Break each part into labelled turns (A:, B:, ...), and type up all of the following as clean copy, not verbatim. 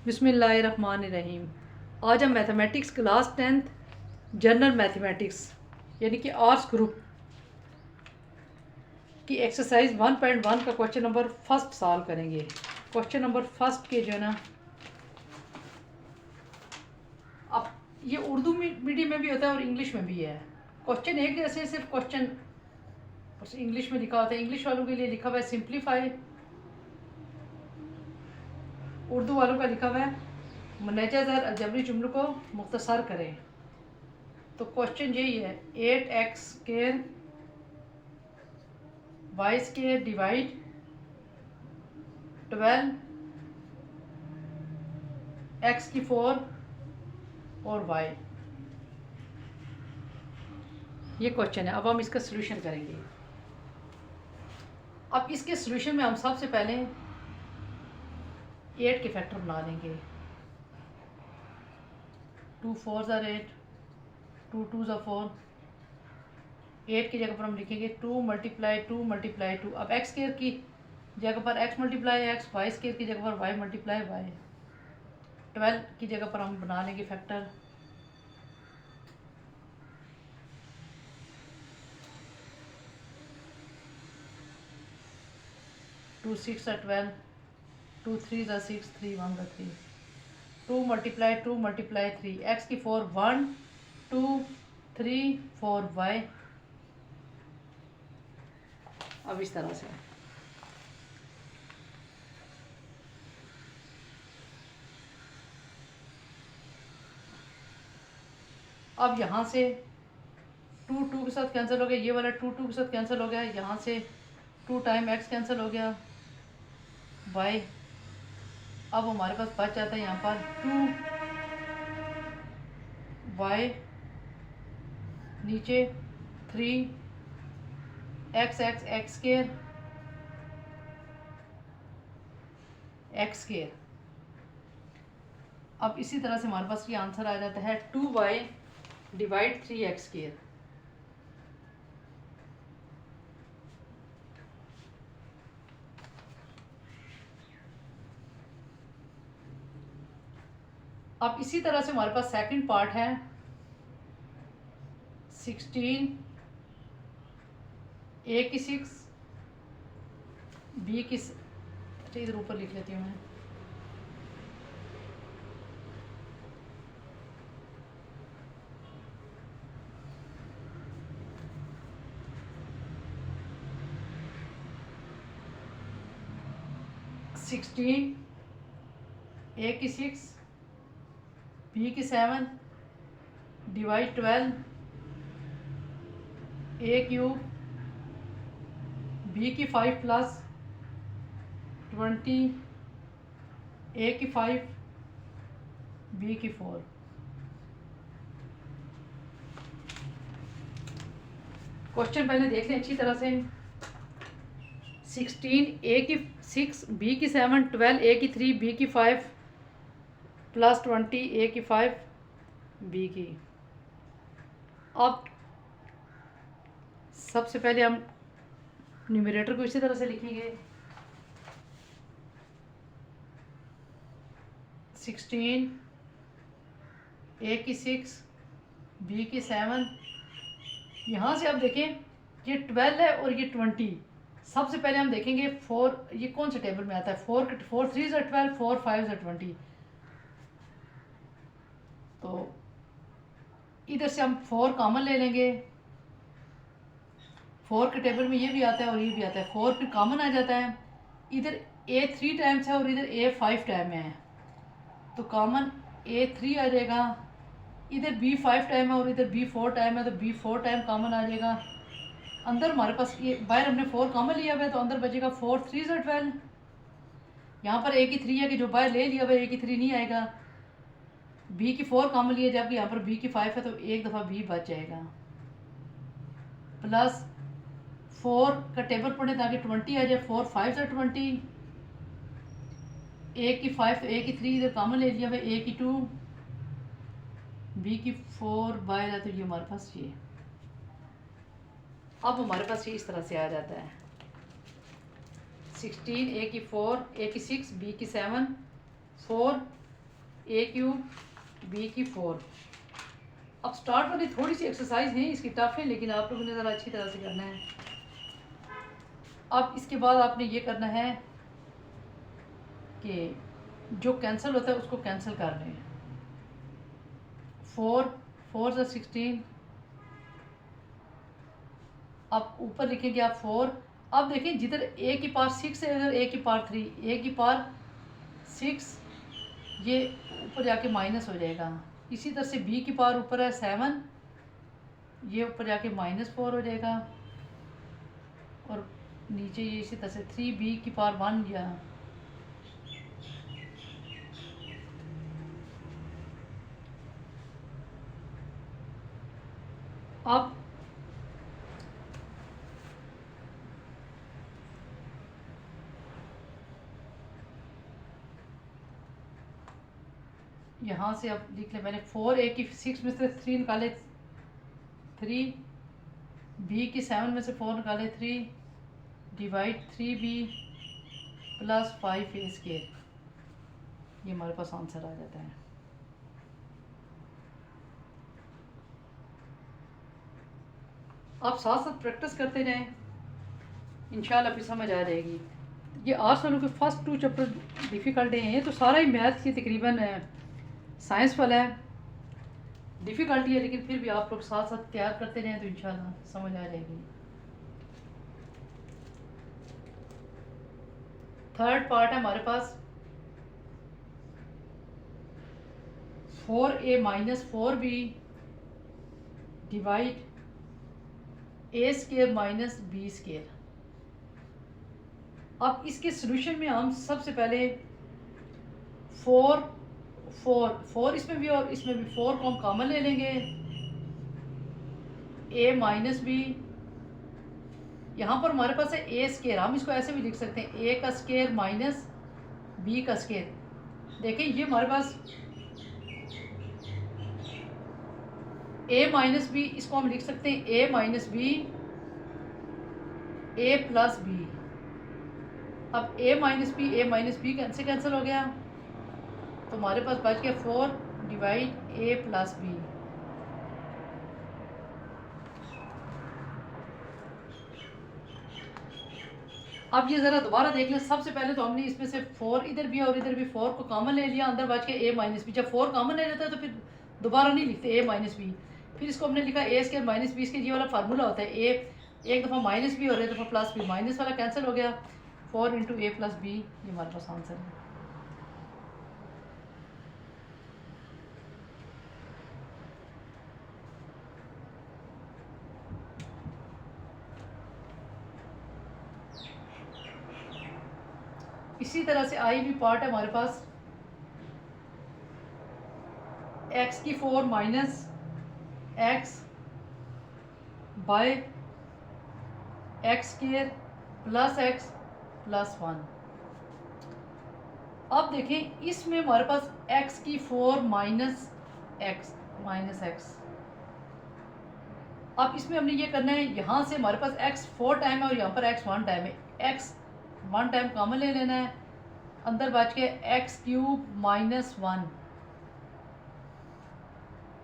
A: बिस्मिल्लाहिर्रहमानिर्रहीम। आज हम mathematics class 10th general mathematics यानी कि आर्ट्स ग्रुप की एक्सरसाइज 1.1 का क्वेश्चन नंबर फर्स्ट सॉल्व करेंगे। क्वेश्चन नंबर फर्स्ट के जो है ना, अब ये उर्दू मीडियम में भी होता है और इंग्लिश में भी है। क्वेश्चन एक जैसे सिर्फ क्वेश्चन इंग्लिश में लिखा होता है। इंग्लिश वालों के लिए लिखा हुआ है सिंप्लीफाई, उर्दू वालों का लिखा हुआ है मुनज़्ज़र अलजबरी जुमलों को मुख्तसर करें। तो क्वेश्चन यही है, 8x² y² डिवाइड 12x4 और y, ये क्वेश्चन है। अब हम इसका सलूशन करेंगे। अब इसके सलूशन में हम सबसे पहले 8 के फैक्टर बना लेंगे। 2 4 ज़ा 8, 2 2 ज़ा 4। 8 की जगह पर हम लिखेंगे 2 मल्टीप्लाई 2 मल्टीप्लाई 2। अब x² की जगह पर x मल्टीप्लाई x, y² की जगह पर y मल्टीप्लाई y। 12 की जगह पर हम बना लेंगे फैक्टर 2 6 ज़ा 12, 2 3 ज़ा 6, 3 1 ज़ा 3। 2 मल्टीप्लाई 2 मल्टीप्लाई 3, x की 4 1 2 3 4 y। अब इस तरह से अब यहाँ से 2 2 के साथ कैंसिल हो गया, ये वाला 2 2 के साथ कैंसिल हो गया, यहाँ से 2 टाइम x कैंसिल हो गया y। अब हमारे पास बच जाता है यहाँ पर 2y, नीचे 3x x²। अब इसी तरह से हमारे पास ये आंसर आ जाता है 2y डिवाइड 3x²। अब इसी तरह से हमारे पास सेकंड पार्ट है 16 a की 6 b की, अच्छा इधर ऊपर लिख लेती हूँ मैं। सिक्सटीन a की 6 b की 7 डिवाइड 12 a³ b की 5 प्लस 20 a की 5 b की 4। क्वेश्चन पहले देख लें अच्छी तरह से। 16 a की 6 b की 7 12 a की 3 b की 5 प्लस 20 a की 5 b की। अब सबसे पहले हम न्यूमरेटर को इसी तरह से लिखेंगे 16 a की 6 b की 7। यहाँ से आप देखें ये 12 है और ये 20। सबसे पहले हम देखेंगे 4, ये कौन से टेबल में आता है। 4 3 ज़ा 12, 4 5 ज़ा 20। तो इधर से हम 4 कॉमन ले लेंगे। 4 के टेबल में ये भी आता है और ये भी आता है। 4 फिर कॉमन आ जाता है। इधर a 3 टाइम्स है और इधर a 5 टाइम है, तो कॉमन a 3 आ जाएगा। इधर b 5 टाइम है और इधर b 4 टाइम है, तो b 4 टाइम कॉमन आ जाएगा। अंदर हमारे पास ये बाहर हमने 4 कॉमन लिया हुआ है, तो अंदर बचेगा 4 3 ज़ा 12। यहाँ पर a की 3 है कि जो बाहर ले लिया हुआ है a की 3 नहीं आएगा। b की 4 कॉमन लिया, जबकि यहाँ पर b की 5 है, तो एक दफ़ा b बच जाएगा। प्लस 4 का टेबल पढ़े ताकि 20 आ जाए। 4 5 ज़ा 20, a की 5 तो a की 3 इधर कॉमन ले लिया हुआ है, a की 2 b की 4 बाहर है, तो ये हमारे पास ये। अब हमारे पास ये इस तरह से आ जाता है 16 a की 4 a की 6 b की 7 4 ए क्यूब बी की 4। अब स्टार्ट वाली थोड़ी सी एक्सरसाइज है, इसकी टफ है, लेकिन आप लोगों ने ज़रा अच्छी तरह से करना है। अब इसके बाद आपने ये करना है कि जो कैंसिल होता है उसको कैंसिल कर लें। 4 × 16। अब ऊपर लिखेंगे आप 4। अब देखें जिधर ए की पावर 6 है उधर ए की पावर 3, ए की पावर 6 ये ऊपर जाके माइनस हो जाएगा। इसी तरह से बी की पावर ऊपर है 7, ये ऊपर जाके -4 हो जाएगा, और नीचे ये इसी तरह से 3b की पावर 1 या अब यहाँ से अब लिख लें, मैंने 4a की 6 में से 3 निकाले 3, b की 7 में से 4 निकाले 3, डिवाइड 3b प्लस 5a²। ये हमारे पास आंसर आ जाता है। आप साथ साथ प्रैक्टिस करते रहें, इंशाल्लाह फिर समझ आ जाएगी। ये 8 सालों के फर्स्ट 2 चैप्टर डिफ़िकल्ट हैं, ये तो सारा ही मैथ की तकरीबन साइंस वाला है, डिफ़िकल्टी है, लेकिन फिर भी आप लोग साथ साथ तैयार करते रहें तो इंशाल्लाह समझ आ जाएगी। थर्ड पार्ट है हमारे पास 4a - 4b divide a² - b²। अब इसके सोल्यूशन में हम सबसे पहले 4 इसमें भी और इसमें भी 4 को हम कॉमन ले लेंगे। a - b, यहाँ पर हमारे पास है a², हम इसको ऐसे भी लिख सकते हैं a का स्क्वायर माइनस b का स्क्वायर। देखिए ये हमारे पास a - b, इसको हम लिख सकते हैं a - b a + b। अब a - b कैंसिल हो गया, तो हमारे पास बच गया 4 डिवाइड a + b। अब ये ज़रा दोबारा देख लें। सबसे पहले तो हमने इसमें से 4 इधर भी और इधर भी 4 को कॉमन ले लिया, अंदर बच के a - b। जब 4 कॉमन ले लेता है तो फिर दोबारा नहीं लिखते a - b, फिर इसको हमने लिखा a² - b। ये वाला फार्मूला होता है, a एक दफ़ा -b और एक दफ़ा +b, माइनस वाला कैंसिल हो गया, 4 × a + b। ये हमारे पास आंसर है। इसी तरह से आई भी पार्ट है हमारे पास x की 4 minus x by x² plus x plus 1। अब देखें इसमें हमारे पास x की 4 माइनस x। अब इसमें हमने ये करना है, यहाँ से हमारे पास x 4 टाइम है और यहाँ पर x 1 टाइम है, x 1 टाइम कॉमन ले लेना है, अंदर बच के x³ - 1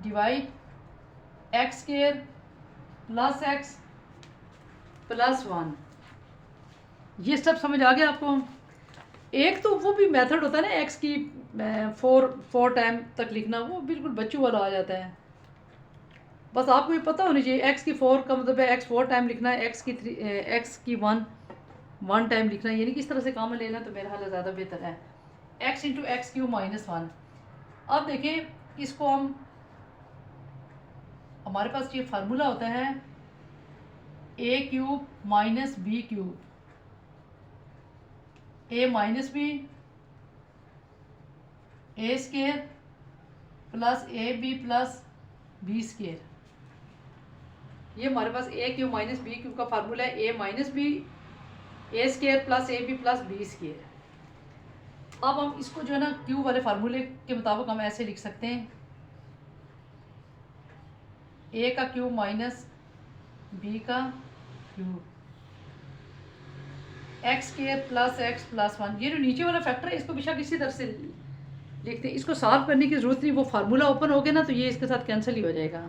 A: divide x² plus x plus 1। ये स्टेप समझ आ गया आपको? एक तो वो भी मेथड होता है ना x की 4 टाइम तक लिखना, वो बिल्कुल बच्चों वाला आ जाता है। बस आपको ये पता होनी चाहिए x की 4 का मतलब है x 4 टाइम लिखना है, x की 1 टाइम लिखना है, यानी कि इस तरह से कॉमन लेना तो मेरा हाल ज़्यादा बेहतर है। x × x³ - 1। अब देखें इसको हम, हमारे पास ये फार्मूला होता है a³ - b³, a - b a² plus ab plus b²। ये हमारे पास a³ - b³ का फार्मूला है, a - b a² plus ab plus b²। अब हम इसको जो है ना क्यूब वाले फार्मूले के मुताबिक हम ऐसे लिख सकते हैं, a का क्यूब माइनस b का cube x² plus x plus 1। ये जो नीचे वाला फैक्टर है इसको बेशक इसी तरह से देखते हैं, इसको सॉल्व करने की ज़रूरत नहीं, वो फार्मूला ओपन हो गया ना तो ये इसके साथ कैंसिल ही हो जाएगा।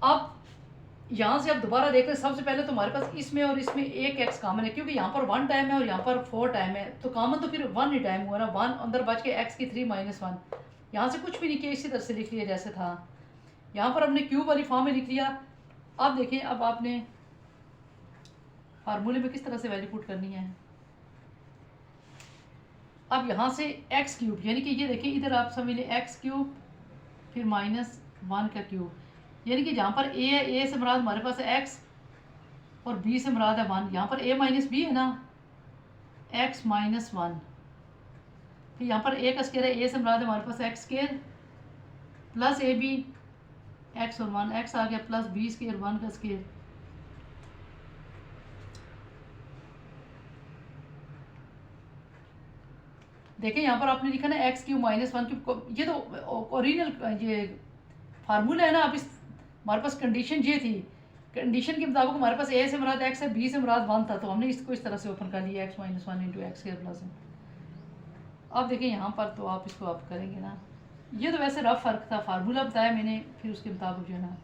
A: अब यहाँ से आप दोबारा देख रहे हैं, सबसे पहले तो हमारे पास इसमें और इसमें एक एक्स कॉमन है, क्योंकि यहाँ पर 1 टाइम है और यहाँ पर 4 टाइम है, तो कॉमन तो फिर 1 ही टाइम हुआ ना, 1 अंदर बच के एक्स की 3 माइनस 1। यहाँ से कुछ भी नहीं किया, इसी तरह से लिख लिया जैसे था। यहाँ पर हमने क्यूब वाली फॉर्म में लिख लिया। अब देखिए, अब आपने फार्मूले में किस तरह से वैल्यू पुट करनी है। अब यहाँ से एक्स क्यूब, यानी कि ये देखिए इधर आप समझ लें एक्स क्यूब फिर माइनस 1 का क्यूब, यानी कि जहाँ पर ए है, ए से मुराद हमारे पास है एक्स और बी से मुराद है 1। यहाँ पर ए माइनस बी है ना, एक्स माइनस 1। फिर यहाँ पर ए का स्केयर है, ए से मुराद है हमारे पास x square plus a b, x और 1, एक्स आ गया प्लस बी स्केयर 1 का स्केयर। देखें यहाँ पर आपने लिखा ना एक्स क्यू माइनस 1 क्यूब, ये तो ओरिजिनल ये फार्मूला है ना। अब इस हमारे पास कंडीशन ये थी, कंडीशन के मुताबिक हमारे पास ए से मुराद एक्स है, बी से मुराद 1 था, तो हमने इसको इस तरह से ओपन कर लिया x minus 1 into x square plus 1। अब देखिए यहाँ पर तो आप इसको आप करेंगे ना, ये तो वैसे रफ फर्क था, फार्मूला बताया मैंने, फिर उसके मुताबिक जो है ना,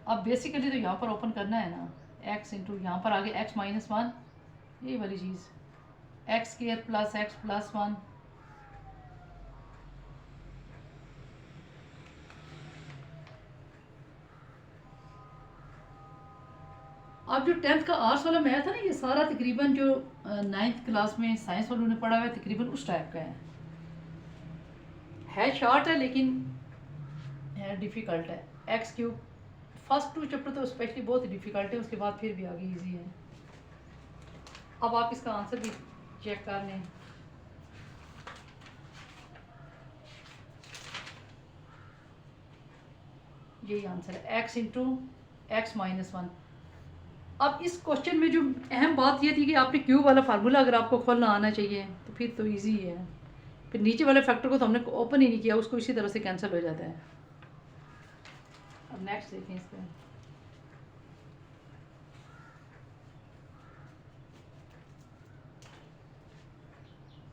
A: अब बेसिकली तो यहाँ पर ओपन करना है ना, एक्स इंटू यहाँ पर आगे एक्स माइनस 1, यही वाली चीज़, x square plus x plus 1। अब जो 10th का आर्ट्स वाला मैथ है ना, ये सारा तकरीबन जो 9th क्लास में साइंस वालों ने पढ़ा हुआ है, तकरीबन उस टाइप का है शॉर्ट है लेकिन है डिफ़िकल्ट है। एक्स क्यूब फर्स्ट 2 चैप्टर तो स्पेशली बहुत डिफ़िकल्ट है, उसके बाद फिर भी आगे इजी है। अब आप इसका आंसर भी चेक कर लें। यही आंसर है, एक्स इंटू एक्स माइनस 1। अब इस क्वेश्चन में जो अहम बात ये थी कि आपने क्यूब वाला फार्मूला अगर आपको खोलना आना चाहिए तो फिर तो इजी है, फिर नीचे वाले फैक्टर को तो हमने ओपन ही नहीं किया, उसको इसी तरह से कैंसिल हो जाता है। अब नेक्स्ट देखें इस पर,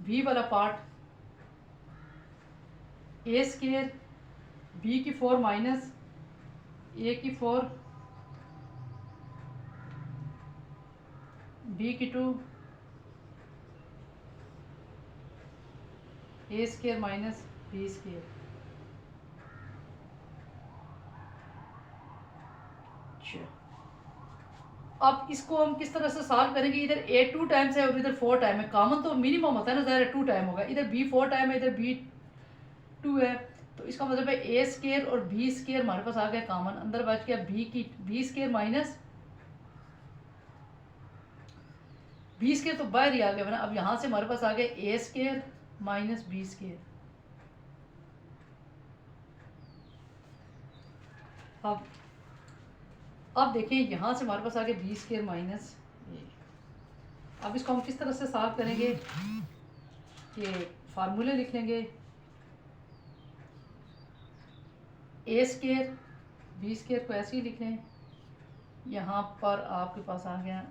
A: बी वाला पार्ट, ए स्केयर बी की 4 माइनस ए की 4 बी की 2 ए स्केयर माइनस बी स्केयर। अब इसको हम किस तरह से सॉल्व करेंगे, इधर ए 2 टाइम्स है और इधर 4 टाइम है, कॉमन तो मिनिमम होता है ना, ज़ाहिर 2 टाइम होगा, इधर बी 4 टाइम है, इधर बी 2 है, तो इसका मतलब है ए स्केयर और बी स्केयर हमारे पास आ गया कॉमन, अंदर बच गया b square minus b square तो बाहर ही आ गया ना। अब यहाँ से हमारे पास आ गया ए स्केयर माइनस बी स्केयर। अब देखिए यहाँ से हमारे पास आ गया बी स्केयर माइनस ए। अब इसको हम किस तरह से सॉल्व करेंगे कि फार्मूले लिख लेंगे, ए स्केयर बी स्केयर को ऐसे ही लिख लें, यहाँ पर आपके पास आ गया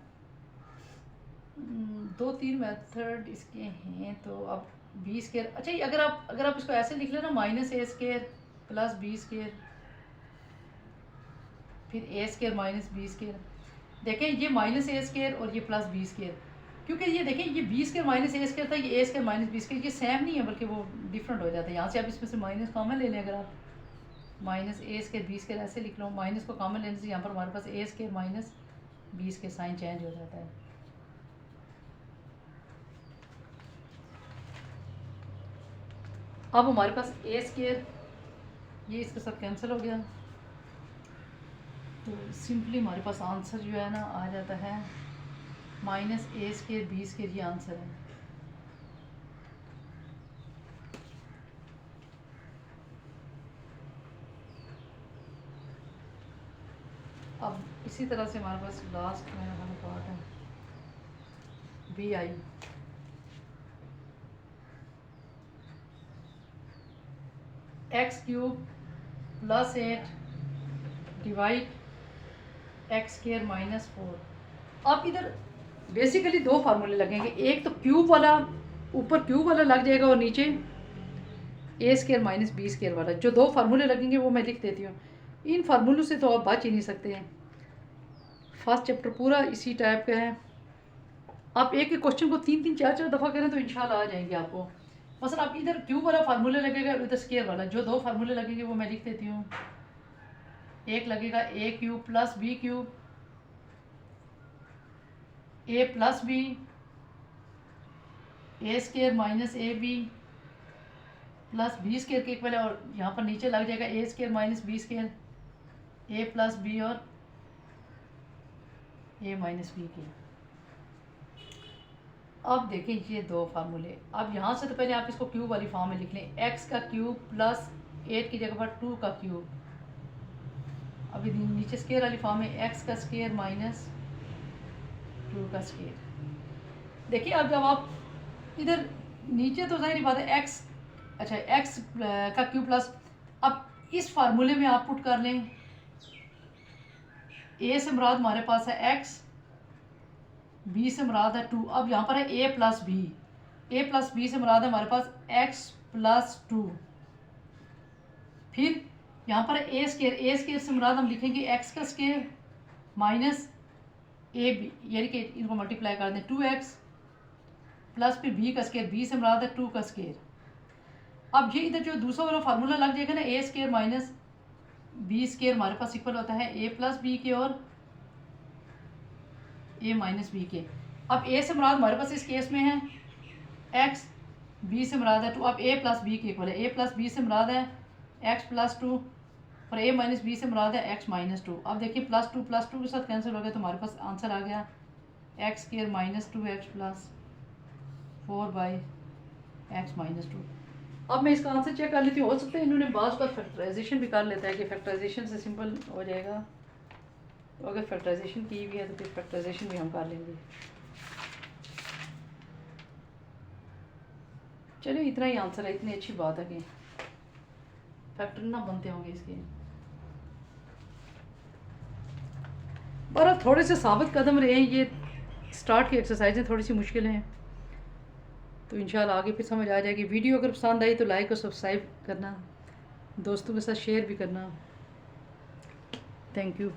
A: 2-3 मेथड इसके हैं। तो अब बी स्केयर, अच्छा अगर आप इसको ऐसे लिख लेना, माइनस ए स्केयर प्लस बी स्केयर फिर ए स्केयर माइनस बी स्केयर। देखें ये माइनस ए स्केयर और ये प्लस बी स्केयर, क्योंकि ये देखें ये बी स्केयर माइनस ए स्केयर था, ये ए स्केयर माइनस बी स्केयर, ये सेम नहीं है बल्कि वो डिफरेंट हो जाता है। यहाँ से आप इसमें से माइनस कॉमन ले लें, अगर आप माइनस ए स्केयर बी स्केयर ऐसे लिख लो, माइनस को कॉमन लेने से यहाँ पर हमारे पास a square minus b square sign change हो जाता है। अब हमारे पास ए स्केयर ये इसके साथ कैंसिल हो गया, तो सिंपली हमारे पास आंसर जो है ना आ जाता है माइनस ए स्केयर बी स्केयर, ये आंसर है। अब इसी तरह से हमारे पास लास्ट में वाला पार्ट है बी आई, x cube plus 8 divide x square minus 4। अब इधर बेसिकली दो फार्मूले लगेंगे, एक तो क्यूब वाला, ऊपर क्यूब वाला लग जाएगा और नीचे ए स्केयर माइनस बी स्केयर वाला। जो दो फार्मूले लगेंगे वो मैं लिख देती हूँ। इन फार्मूलों से तो आप बच ही नहीं सकते हैं। फर्स्ट चैप्टर पूरा इसी टाइप का है। आप एक एक क्वेश्चन को 3-3 4-4 दफ़ा करें तो इंशाल्लाह आ जाएंगे आपको। मसलन आप इधर क्यूब वाला फार्मूला लगेगा, इधर स्केयर वाला। जो दो फार्मूले लगेंगे वो मैं लिख देती हूँ। एक लगेगा a cube plus b cube, a plus b, a square minus a b plus b square के इक्वल है, और यहाँ पर नीचे लग जाएगा a square minus b square, a plus b और ए माइनस बी के। अब देखें ये दो फार्मूले। अब यहाँ से तो पहले आप इसको क्यूब वाली फॉर्म में लिख लें। एक्स का क्यूब प्लस 8 की जगह पर 2 का क्यूब। अभी नीचे स्केयर वाली फॉर्म में एक्स का स्केयर माइनस 2 का स्केयर। देखिए अब जब आप इधर नीचे तो जाहिर बात है एक्स, अच्छा एक्स का क्यूब प्लस, अब इस फार्मूले में आप पुट कर लें। ए से मुराद हमारे पास है एक्स, बी से मुराद है 2। अब यहाँ पर है ए प्लस बी, ए प्लस बी से मुराद है हमारे पास एक्स प्लस 2। फिर यहाँ पर है ए स्केयर, ए स्केयर से मुराद हम लिखेंगे एक्स का स्केयर माइनस ए बी, यानी कि इनको मल्टीप्लाई कर दें 2x प्लस फिर बी का स्केयर, बी से मुराद है 2 का स्केयर। अब ये इधर जो दूसरा वाला फार्मूला लग जाएगा ना, ए स्केयर माइनस बी स्केयर हमारे पास इक्वल होता है ए प्लस बी के और ए माइनस बी के। अब ए से मुराद हमारे पास इस केस में है एक्स, बी से मुराद है 2। अब ए प्लस बी के इक्वल है, ए प्लस बी से मुराद है एक्स प्लस 2 और ए माइनस बी से मुराद है एक्स माइनस 2। अब देखिए प्लस टू के साथ कैंसिल हो गया तो हमारे पास आंसर आ गया x square minus 2x plus 4/x minus 2। अब मैं इसका आंसर चेक कर लेती हूँ। हो सकता है इन्होंने बाज़ का फैक्टराइजेशन भी कर लेता है कि फैक्टराइजेशन से सिंपल हो जाएगा, तो अगर फैक्टराइजेशन की हुई है तो फिर फैक्टराइजेशन भी हम कर लेंगे। चलिए इतना ही आंसर है, इतनी अच्छी बात है कि फैक्टर ना बनते होंगे इसके। पर थोड़े से साबित कदम रहे हैं, ये स्टार्ट की एक्सरसाइजें थोड़ी सी मुश्किल हैं, तो इंशाल्लाह आगे फिर समझ आ जाएगी। वीडियो अगर पसंद आई तो लाइक और सब्सक्राइब करना, दोस्तों के साथ शेयर भी करना। Thank you.